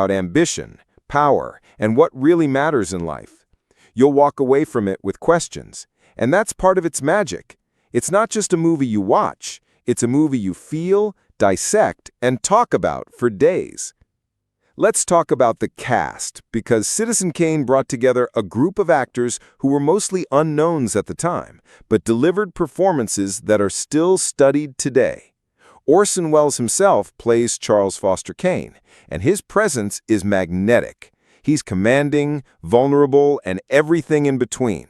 about ambition, power, and what really matters in life. You'll walk away from it with questions, and that's part of its magic. It's not just a movie you watch, it's a movie you feel, dissect, and talk about for days. Let's talk about the cast, because Citizen Kane brought together a group of actors who were mostly unknowns at the time, but delivered performances that are still studied today. Orson Welles himself plays Charles Foster Kane, and his presence is magnetic. He's commanding, vulnerable, and everything in between.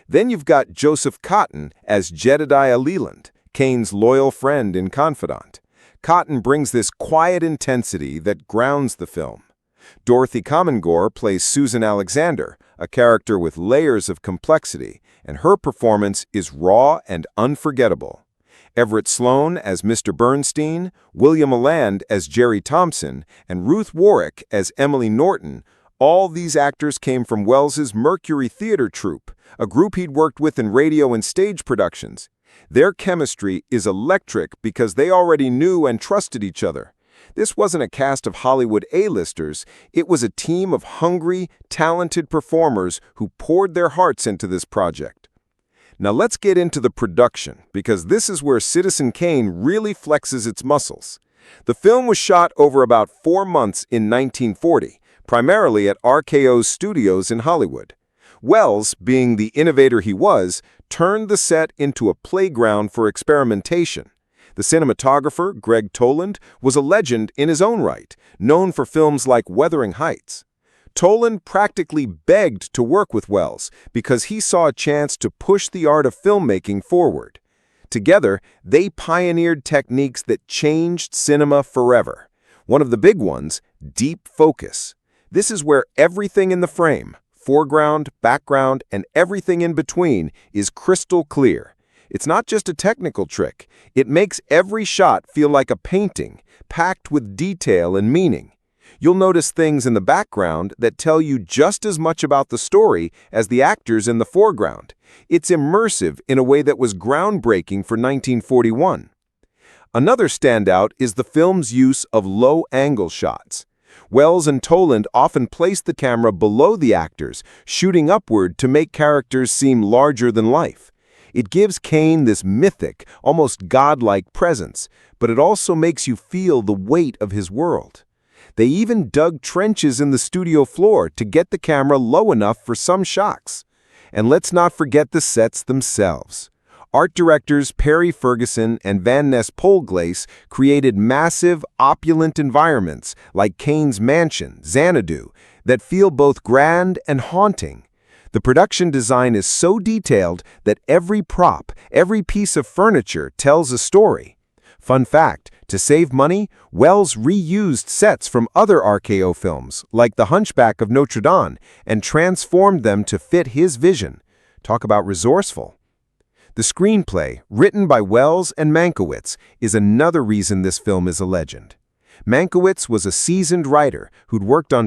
Then you've got Joseph Cotten as Jedediah Leland, Kane's loyal friend and confidant. Cotten brings this quiet intensity that grounds the film. Dorothy Comingore plays Susan Alexander, a character with layers of complexity, and her performance is raw and unforgettable. Everett Sloane as Mr. Bernstein, William Alland as Jerry Thompson, and Ruth Warwick as Emily Norton. All these actors came from Welles's Mercury Theater troupe, a group he'd worked with in radio and stage productions. Their chemistry is electric because they already knew and trusted each other. This wasn't a cast of Hollywood A-listers, it was a team of hungry, talented performers who poured their hearts into this project. Now let's get into the production, because this is where Citizen Kane really flexes its muscles. The film was shot over about 4 months in 1940, primarily at RKO's studios in Hollywood. Welles, being the innovator he was, turned the set into a playground for experimentation. The cinematographer, Greg Toland, was a legend in his own right, known for films like Wuthering Heights. Toland practically begged to work with Welles because he saw a chance to push the art of filmmaking forward. Together, they pioneered techniques that changed cinema forever. One of the big ones, deep focus. This is where everything in the frame, foreground, background, and everything in between, is crystal clear. It's not just a technical trick. It makes every shot feel like a painting, packed with detail and meaning. You'll notice things in the background that tell you just as much about the story as the actors in the foreground. It's immersive in a way that was groundbreaking for 1941. Another standout is the film's use of low-angle shots. Welles and Toland often placed the camera below the actors, shooting upward to make characters seem larger than life. It gives Kane this mythic, almost godlike presence, but it also makes you feel the weight of his world. They even dug trenches in the studio floor to get the camera low enough for some shots. And let's not forget the sets themselves. Art directors Perry Ferguson and Van Ness Polglace created massive, opulent environments like Kane's mansion, Xanadu, that feel both grand and haunting. The production design is so detailed that every prop, every piece of furniture tells a story. Fun fact, to save money, Welles reused sets from other RKO films, like The Hunchback of Notre Dame, and transformed them to fit his vision. Talk about resourceful. The screenplay, written by Welles and Mankiewicz, is another reason this film is a legend. Mankiewicz was a seasoned writer who'd worked on